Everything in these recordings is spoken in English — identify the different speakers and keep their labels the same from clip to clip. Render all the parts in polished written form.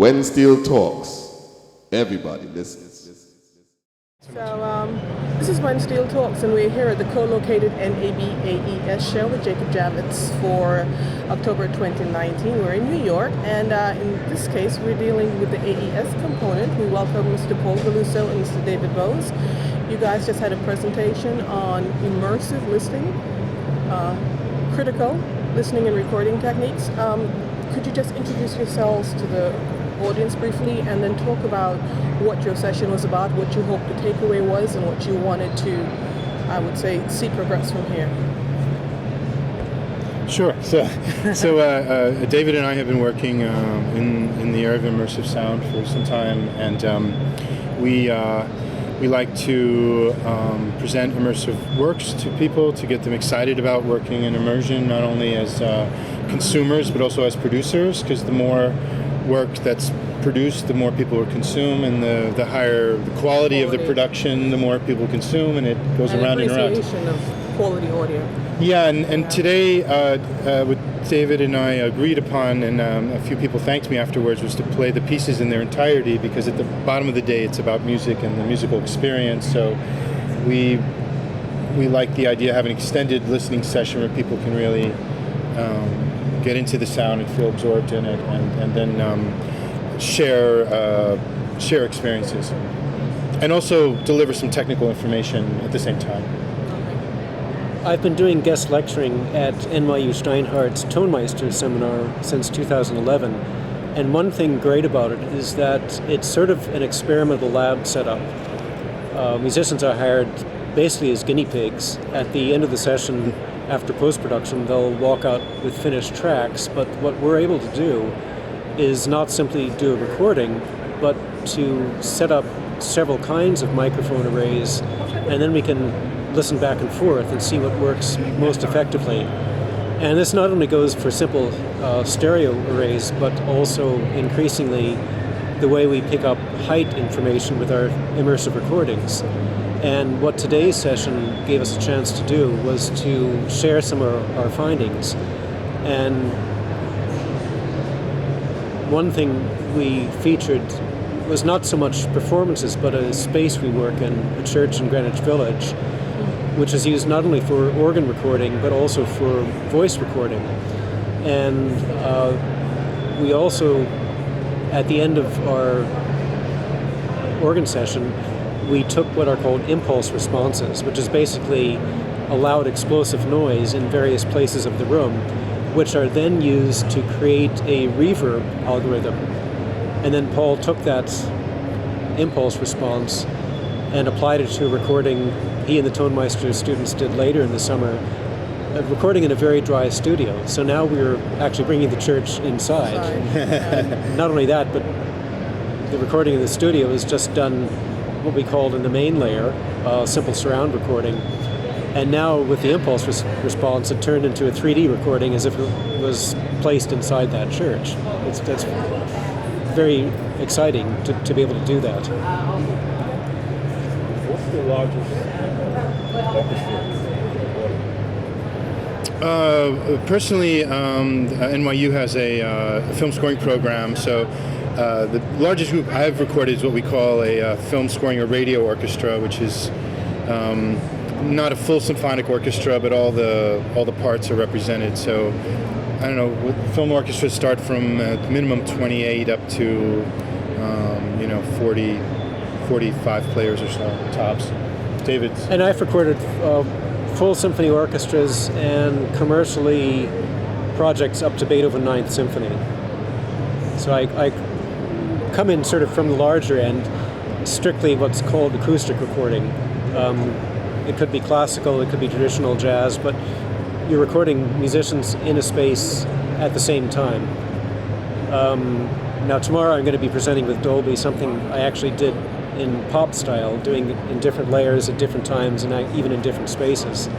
Speaker 1: When Steel Talks. Everybody listen.
Speaker 2: So this is When Steel Talks, and we're here at the co-located NABAES show with Jacob Javits for October 2019. We're in New York, and in this case we're dealing with the AES component. We welcome Mr. Paul Geluso and Mr. David Bose. You guys just had a presentation on immersive listening, critical listening and recording techniques. Could you just introduce yourselves to the audience briefly, and then talk about what your session was about, what you hoped the takeaway was, and what you wanted to, I would say, see progress from here?
Speaker 3: Sure. So David and I have been working in the area of immersive sound for some time, and we like to present immersive works to people to get them excited about working in immersion, not only as consumers but also as producers, because the more work that's produced, the more people will consume, and the higher the quality of the production, the more people consume, and it goes around and around.
Speaker 2: Appreciation of quality audio.
Speaker 3: Yeah, and today what David and I agreed upon, and a few people thanked me afterwards, was to play the pieces in their entirety, because at the bottom of the day it's about music and the musical experience. So we like the idea of having an extended listening session where people can really get into the sound and feel absorbed in it, and then share experiences, and also deliver some technical information at the same time.
Speaker 4: I've been doing guest lecturing at NYU Steinhardt's Tonmeister seminar since 2011, and one thing great about it is that it's sort of an experimental lab setup. Musicians are hired basically as guinea pigs. At the end of the session, after post-production, they'll walk out with finished tracks, but what we're able to do is not simply do a recording, but to set up several kinds of microphone arrays, and then we can listen back and forth and see what works most effectively. And this not only goes for simple stereo arrays, but also increasingly the way we pick up height information with our immersive recordings. And what today's session gave us a chance to do was to share some of our findings. And one thing we featured was not so much performances, but a space we work in, a church in Greenwich Village, which is used not only for organ recording, but also for voice recording. And we also, at the end of our organ session, we took what are called impulse responses, which is basically a loud explosive noise in various places of the room, which are then used to create a reverb algorithm. And then Paul took that impulse response and applied it to a recording he and the Tonmeister students did later in the summer, a recording in a very dry studio. So now we're actually bringing the church inside. And not only that, but the recording in the studio is just done what we called in the main layer, simple surround recording. And now with the impulse response, it turned into a 3D recording as if it was placed inside that church. That's very exciting to be able to do that.
Speaker 5: What's the largest orchestra?
Speaker 3: Personally, NYU has a film scoring program, so the largest group I've recorded is what we call a film scoring or radio orchestra, which is not a full symphonic orchestra, but all the parts are represented. So I don't know, film orchestras start from minimum 28 up to 40, 45 players or so tops. David's.
Speaker 4: And I've recorded full symphony orchestras and commercially projects up to Beethoven Ninth Symphony. So I come in sort of from the larger end, strictly what's called acoustic recording. It could be classical, it could be traditional jazz, but you're recording musicians in a space at the same time. Now tomorrow I'm going to be presenting with Dolby, something I actually did in pop style, doing it in different layers at different times and even in different spaces.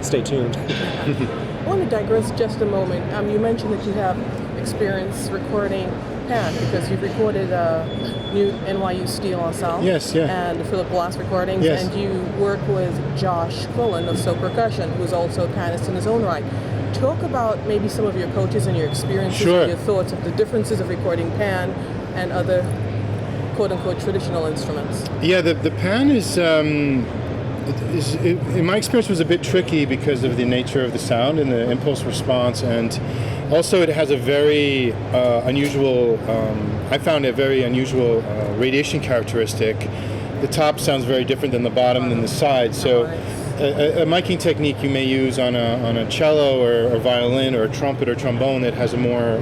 Speaker 4: Stay tuned.
Speaker 2: I want to digress just a moment. You mentioned that you have experience recording Pan, because you've recorded new NYU Steel Ensemble.
Speaker 3: Yes, yeah.
Speaker 2: And the Philip Glass recordings.
Speaker 3: Yes.
Speaker 2: And you work with Josh Cullen of So Percussion, who's also a pianist in his own right. Talk about maybe some of your coaches and your experiences
Speaker 3: Sure.
Speaker 2: and your thoughts of the differences of recording Pan and other quote-unquote traditional instruments?
Speaker 3: Yeah, the pan in my experience, was a bit tricky because of the nature of the sound and the impulse response, and also it has a very unusual, I found a very unusual radiation characteristic. The top sounds very different than the bottom than the side, so a miking technique you may use on a cello or a violin or a trumpet or trombone that has a more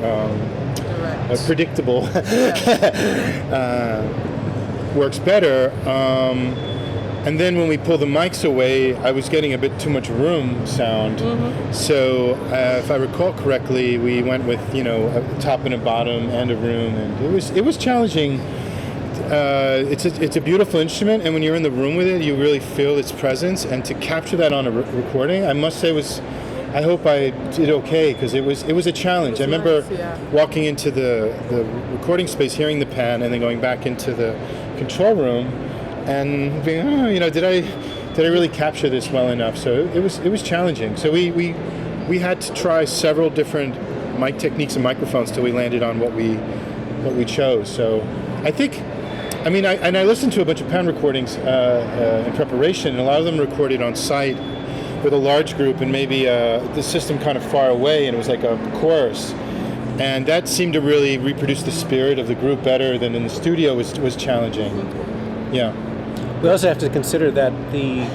Speaker 3: predictable works better. And then when we pull the mics away, I was getting a bit too much room sound. So if I recall correctly, we went with a top and a bottom and a room, and it was challenging. It's a beautiful instrument, and when you're in the room with it, you really feel its presence. And to capture that on a recording, I must say I hope I did okay, because it was a challenge. I remember walking into the recording space, hearing the pan, and then going back into the control room, and being, did I really capture this well enough? So it was challenging. So we had to try several different mic techniques and microphones till we landed on what we chose. So I think, I listened to a bunch of pan recordings in preparation, and a lot of them recorded on site with a large group, and maybe the system kind of far away, and it was like a chorus. And that seemed to really reproduce the spirit of the group better than in the studio was challenging. Yeah.
Speaker 4: We also have to consider that the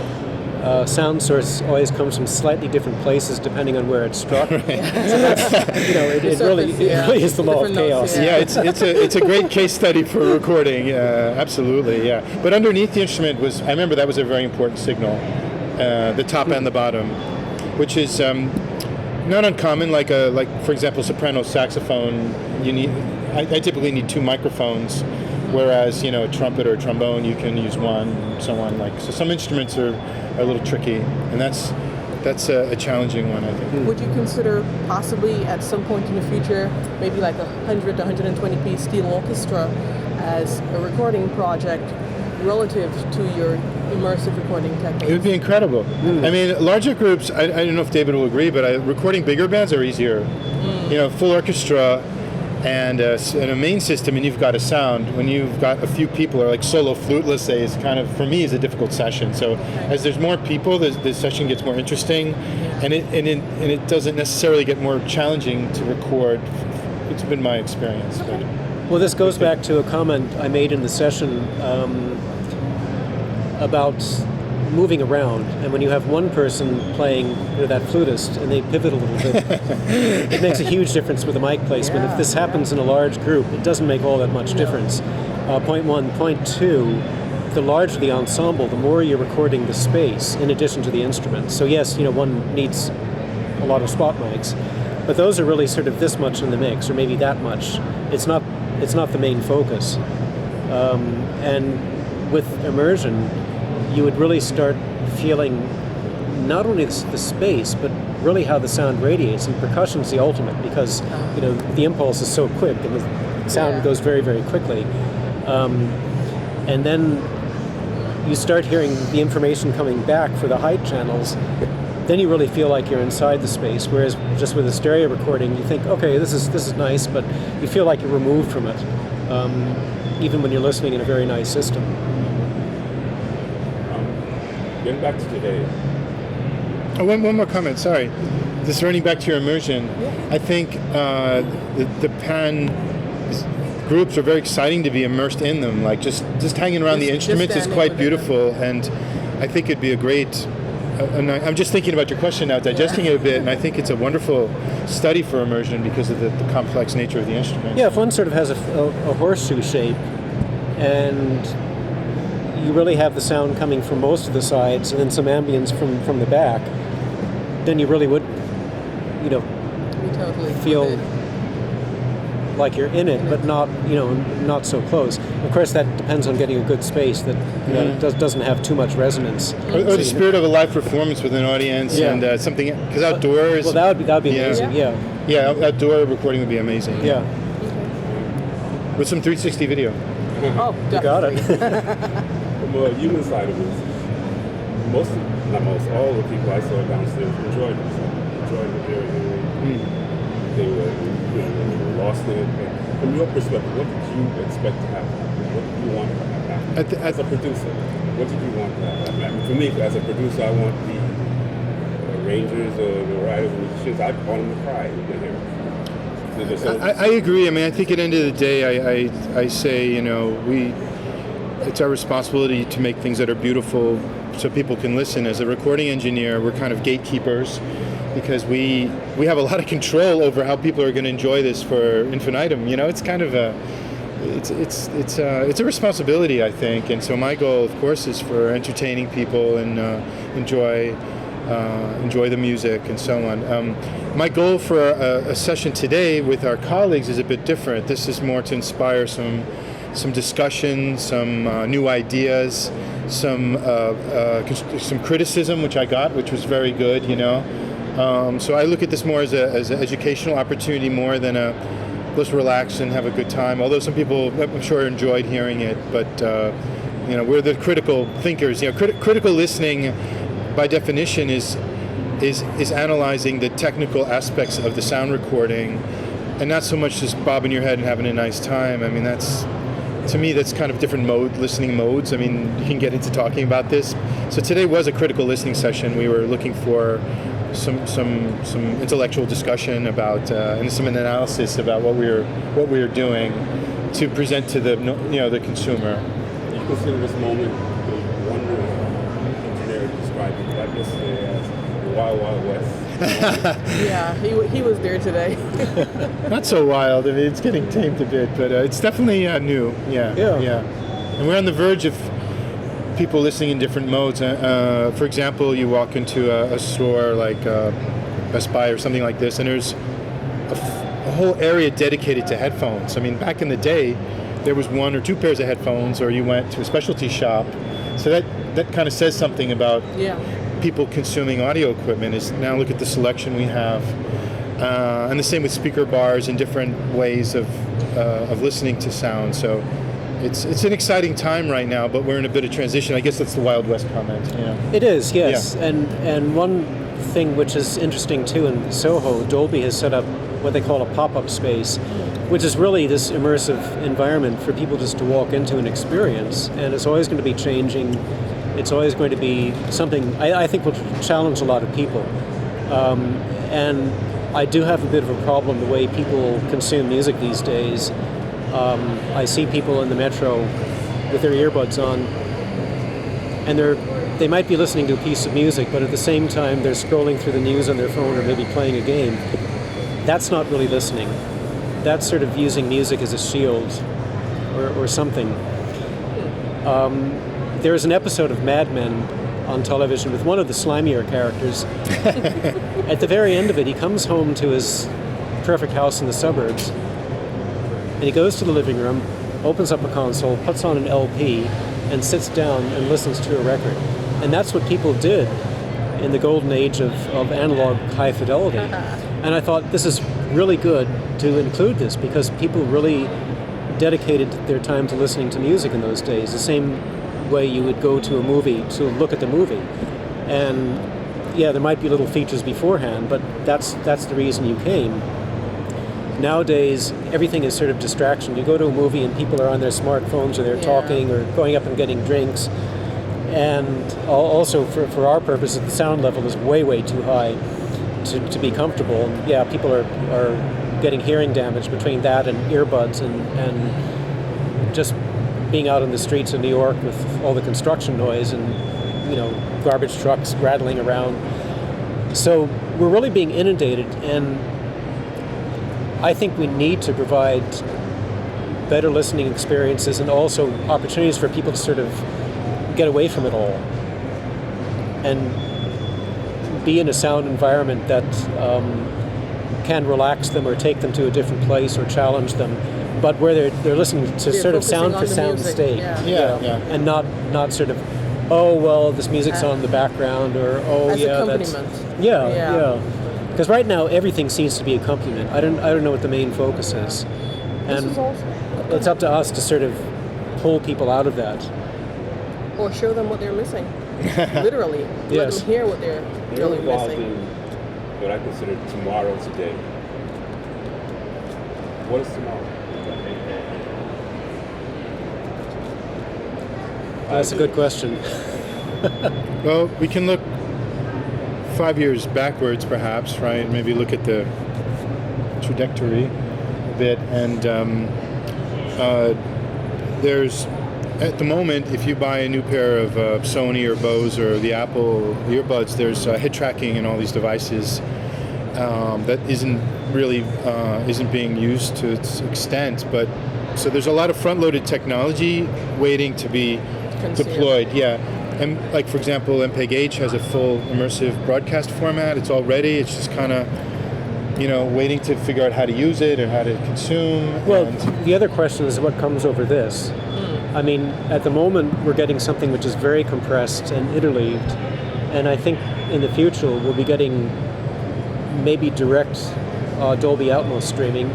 Speaker 4: sound source always comes from slightly different places depending on where it's struck. Right. So that's, it really is the law of chaos.
Speaker 3: Yeah, it's a great case study for recording. Absolutely, yeah. But underneath the instrument I remember that was a very important signal, the top and the bottom, which is not uncommon. Like for example, soprano saxophone, I typically need two microphones. Whereas, a trumpet or a trombone, you can use one, and so on. So some instruments are a little tricky, and that's a challenging one, I think.
Speaker 2: Would you consider possibly at some point in the future, maybe like 100 to 120 piece steel orchestra as a recording project relative to your immersive recording technique?
Speaker 3: It would be incredible. Larger groups, I don't know if David will agree, but recording bigger bands are easier. Full orchestra and a main system, and you've got a sound. When you've got a few people, or like solo flute, let's say, is kind of, for me, is a difficult session. So as there's more people, the session gets more interesting, and it doesn't necessarily get more challenging to record. It's been my experience.
Speaker 2: Okay.
Speaker 4: Well, this goes back to a comment I made in the session about moving around, and when you have one person playing, that flutist, and they pivot a little bit, it makes a huge difference with the mic placement. If this happens in a large group, it doesn't make all that much difference. Point one. Point two, the larger the ensemble, the more you're recording the space in addition to the instruments. So yes, one needs a lot of spot mics, but those are really sort of this much in the mix, or maybe that much. It's not the main focus. And with immersion, you would really start feeling not only the space, but really how the sound radiates. And percussion's the ultimate, because the impulse is so quick and the sound goes very, very quickly. And then you start hearing the information coming back for the height channels. Then you really feel like you're inside the space. Whereas just with a stereo recording, you think, okay, this is nice, but you feel like you're removed from it, even when you're listening in a very nice system.
Speaker 5: Getting back to today.
Speaker 3: One more comment, sorry. Just running back to your immersion, I think the pan groups are very exciting to be immersed in them. Like just hanging around the instruments is quite beautiful, and I think it'd be a great, I'm just thinking about your question now, digesting it a bit, and I think it's a wonderful study for immersion because of the complex nature of the instrument.
Speaker 4: Yeah, if one sort of has a horseshoe shape, and you really have the sound coming from most of the sides and then some ambience from the back, then you really would, feel like you're in it, but not so close. Of course, that depends on getting a good space that doesn't have too much resonance.
Speaker 3: Or the spirit of a live performance with an audience, and something, because outdoors.
Speaker 4: Well, that would be amazing.
Speaker 3: Yeah, outdoor recording would be amazing.
Speaker 4: Yeah.
Speaker 3: With some 360 video.
Speaker 2: Oh, definitely.
Speaker 4: You got it.
Speaker 5: From a human side of it, all the people I saw downstairs enjoyed themselves. Enjoyed it. They were lost in it. From your perspective, what did you expect to happen? What did you want to happen? As a producer, what did you want to happen? I mean, for me, as a producer, I want the arrangers or the writers and musicians, I want them to cry.
Speaker 3: I agree. I mean, I think at the end of the day, I say, it's our responsibility to make things that are beautiful so people can listen. As a recording engineer, we're kind of gatekeepers because we have a lot of control over how people are going to enjoy this for infinitum. It's kind of it's a responsibility, I think. And so my goal, of course, is for entertaining people and enjoy the music and so on. My goal for a session today with our colleagues is a bit different. This is more to inspire some discussion, some new ideas, some criticism, which I got, which was very good. So I look at this more as an educational opportunity more than let's relax and have a good time. Although some people, I'm sure, enjoyed hearing it, but we're the critical thinkers. Critical listening, by definition, is analyzing the technical aspects of the sound recording, and not so much just bobbing your head and having a nice time. I mean, to me, that's kind of different listening modes. I mean, you can get into talking about this. So today was a critical listening session. We were looking for some intellectual discussion about and some analysis about what we were doing to present to the consumer.
Speaker 5: You consider this moment the wonder engineer described it like yesterday as the Wild Wild West.
Speaker 2: Yeah, he was there today.
Speaker 3: Not so wild. I mean, it's getting tamed a bit, but it's definitely new. Yeah. And we're on the verge of people listening in different modes. For example, you walk into a store like Best Buy or something like this, and there's a whole area dedicated to headphones. I mean, back in the day, there was 1 or 2 pairs of headphones, or you went to a specialty shop. So that kind of says something about people consuming audio equipment. Is now look at the selection we have, and the same with speaker bars and different ways of listening to sound. So it's an exciting time right now, but we're in a bit of transition. I guess that's the Wild West comment.
Speaker 4: It is, yes.
Speaker 3: Yeah.
Speaker 4: And one thing which is interesting too in Soho, Dolby has set up what they call a pop-up space, which is really this immersive environment for people just to walk into and experience. And it's always going to be changing. It's always going to be something I think will challenge a lot of people. And I do have a bit of a problem the way people consume music these days. I see people in the metro with their earbuds on, and they might be listening to a piece of music, but at the same time they're scrolling through the news on their phone or maybe playing a game. That's not really listening. That's sort of using music as a shield or something. There's an episode of Mad Men on television with one of the slimier characters. At the very end of it, he comes home to his perfect house in the suburbs, and he goes to the living room, opens up a console, puts on an LP, and sits down and listens to a record. And that's what people did in the golden age of analog high fidelity. And I thought, this is really good to include this, because people really dedicated their time to listening to music in those days, the same way you would go to a movie to look at the movie. And yeah, there might be little features beforehand, but that's the reason you came. Nowadays, everything is sort of distraction. You go to a movie and people are on their smartphones, or they're talking or going up and getting drinks. And also for our purposes, the sound level is way, way too high to be comfortable. And yeah, people are getting hearing damage between that and earbuds and just being out on the streets of New York with all the construction noise and garbage trucks rattling around. So we're really being inundated, and I think we need to provide better listening experiences and also opportunities for people to sort of get away from it all and be in a sound environment that can relax them or take them to a different place or challenge them, but where they're listening to sort of sound for sound state. And not sort of, oh well, this music's on in the background, or oh
Speaker 2: as
Speaker 4: yeah, that's because right now everything seems to be accompaniment. I don't know what the main focus is, and it's up to us to sort of pull people out of that,
Speaker 2: or show them what they're missing. Literally, let them hear what they're really missing.
Speaker 5: What I consider tomorrow today. What is tomorrow?
Speaker 4: That's a good question.
Speaker 3: Well, we can look 5 years backwards, perhaps, right? Maybe look at the trajectory a bit. And there's, at the moment, if you buy a new pair of Sony or Bose or the Apple earbuds, there's head tracking in all these devices that isn't really isn't being used to its extent. But so there's a lot of front-loaded technology waiting to be deployed. Yeah. And like, for example, MPEG-H has a full immersive broadcast format. It's all ready. It's just kind of, waiting to figure out how to use it or how to consume.
Speaker 4: Well, the other question is what comes over this. I mean, at the moment, we're getting something which is very compressed and interleaved. And I think in the future, we'll be getting maybe direct Dolby Atmos streaming.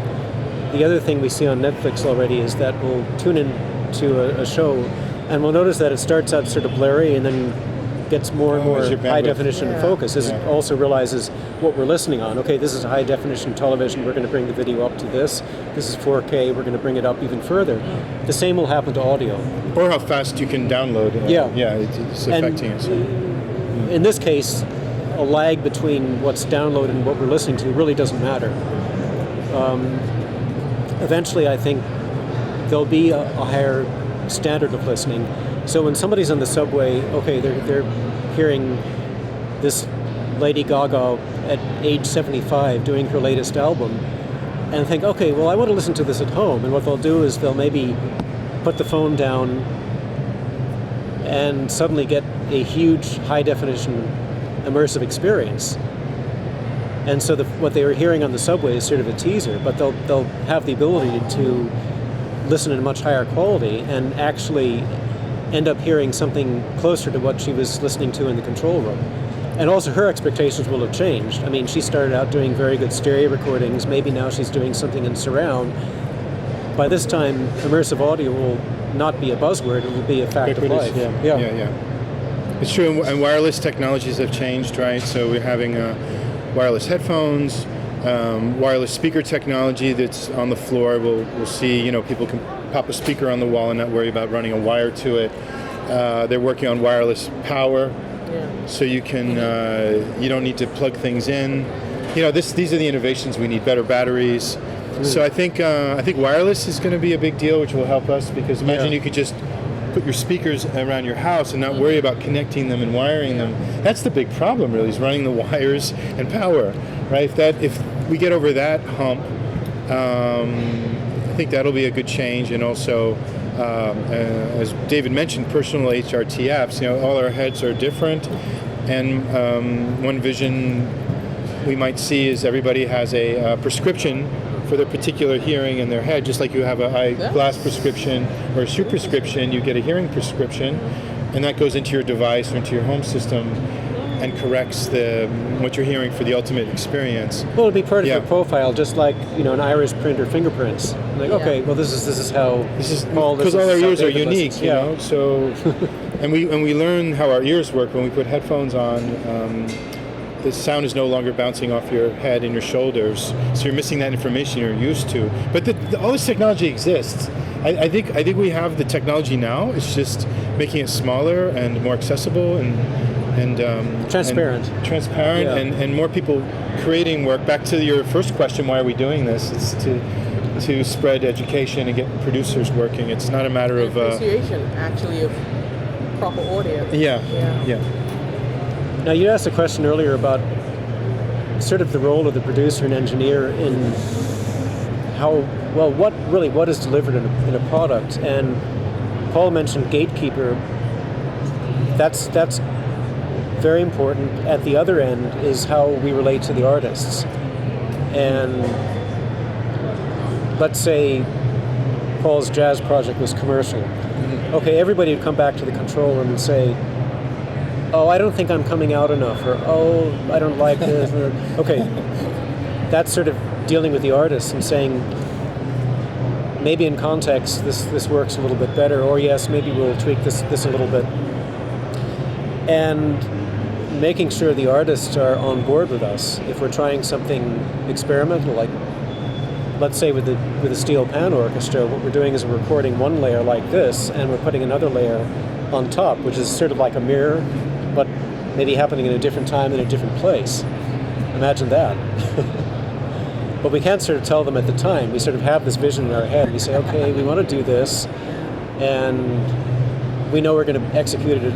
Speaker 4: The other thing we see on Netflix already is that we'll tune in to a show and we'll notice that it starts out sort of blurry and then gets more and more high definition focus as it also realizes what we're listening on. Okay, this is high definition television, we're going to bring the video up to this. This is 4K, we're going to bring it up even further. The same will happen to audio.
Speaker 3: Or how fast you can download. It's affecting us.
Speaker 4: In this case, a lag between what's downloaded and what we're listening to really doesn't matter. Eventually, I think there'll be a higher standard of listening. So when somebody's on the subway, okay, they're hearing this Lady Gaga at age 75 doing her latest album, and think, okay, well, I want to listen to this at home. And what they'll do is they'll maybe put the phone down and suddenly get a huge high-definition immersive experience. And so what they were hearing on the subway is sort of a teaser, but they'll have the ability to listen in a much higher quality and actually end up hearing something closer to what she was listening to in the control room. And also her expectations will have changed. I mean, she started out doing very good stereo recordings. Maybe now she's doing something in surround. By this time, immersive audio will not be a buzzword. It will be a fact of life.
Speaker 3: Yeah. It's true, and wireless technologies have changed, right? So we're having wireless headphones, wireless speaker technology that's on the floor. We'll see, people can pop a speaker on the wall and not worry about running a wire to it. They're working on wireless power, so you can you don't need to plug things in. These are the innovations we need. Better batteries. So I think wireless is going to be a big deal, which will help us, because imagine you could just put your speakers around your house and not worry about connecting them and wiring them. That's the big problem, really, is running the wires and power, right? If we get over that hump, I think that'll be a good change. And also, as David mentioned, personal HRTFs. All our heads are different, and one vision we might see is everybody has a prescription for their particular hearing in their head, just like you have a eyeglass prescription or a shoe prescription, you get a hearing prescription, and that goes into your device or into your home system and corrects what you're hearing for the ultimate experience.
Speaker 4: Well, it'll be part of your profile, just like an iris print or fingerprints. Like, okay, well, this is how Paul.
Speaker 3: Because all our ears are unique, So, and we learn how our ears work when we put headphones on. The sound is no longer bouncing off your head and your shoulders, so you're missing that information you're used to. But all this technology exists. I think we have the technology now. It's just making it smaller and more accessible and
Speaker 4: transparent.
Speaker 3: And more people creating work. Back to your first question, why are we doing this? It's to spread education and get producers working. It's not a matter of
Speaker 2: appreciation, actually, of proper audio.
Speaker 3: Yeah.
Speaker 4: Now, you asked a question earlier about sort of the role of the producer and engineer in what is delivered in a product. And Paul mentioned gatekeeper. That's very important. At the other end is how we relate to the artists. And let's say Paul's jazz project was commercial. Mm-hmm. Okay, everybody would come back to the control room and say, oh, I don't think I'm coming out enough, or oh, I don't like this. Okay, that's sort of dealing with the artist and saying, maybe in context this works a little bit better, or yes, maybe we'll tweak this a little bit. And making sure the artists are on board with us. If we're trying something experimental, like let's say with the steel pan orchestra, what we're doing is we're recording one layer like this, and we're putting another layer on top, which is sort of like a mirror, but maybe happening in a different time in a different place. Imagine that. But we can't sort of tell them at the time. We sort of have this vision in our head. We say, okay, we want to do this, and we know we're going to execute it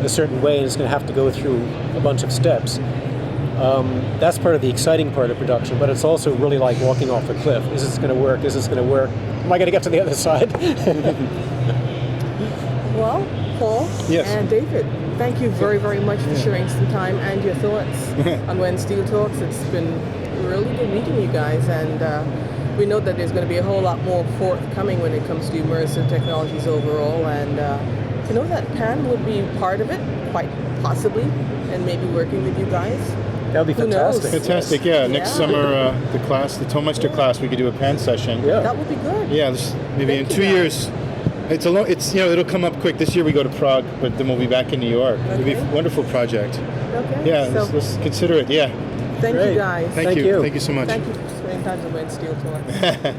Speaker 4: a certain way, and it's going to have to go through a bunch of steps. That's part of the exciting part of production, but it's also really like walking off a cliff. Is this going to work? Is this going to work? Am I going to get to the other side?
Speaker 2: Well, Paul
Speaker 3: Yes.
Speaker 2: and David, thank you very, very much for sharing some time and your thoughts on When Steel Talks. It's been really good meeting you guys, and we know that there's going to be a whole lot more forthcoming when it comes to immersive technologies overall, and to know that Pan would be part of it, quite possibly, and maybe working with you guys.
Speaker 4: That would be
Speaker 2: Who knows?
Speaker 4: fantastic.
Speaker 3: Fantastic, yeah. Next
Speaker 2: Yeah.
Speaker 3: summer, the Tollmeister class, we could do a pan session.
Speaker 4: Yeah.
Speaker 2: That would be good.
Speaker 3: Yeah, maybe
Speaker 2: Thank
Speaker 3: in
Speaker 2: you,
Speaker 3: 2 years. It's it'll come up quick. This year we go to Prague, but then we'll be back in New York. It'll be a
Speaker 2: Okay.
Speaker 3: wonderful project.
Speaker 2: Okay.
Speaker 3: Yeah,
Speaker 2: So,
Speaker 3: let's consider it. Yeah.
Speaker 2: thank
Speaker 4: Great.
Speaker 2: you guys.
Speaker 3: Thank
Speaker 4: Thank
Speaker 3: you.
Speaker 4: you.
Speaker 3: Thank you so much.
Speaker 2: Thank you for spending time on When Steel Talks.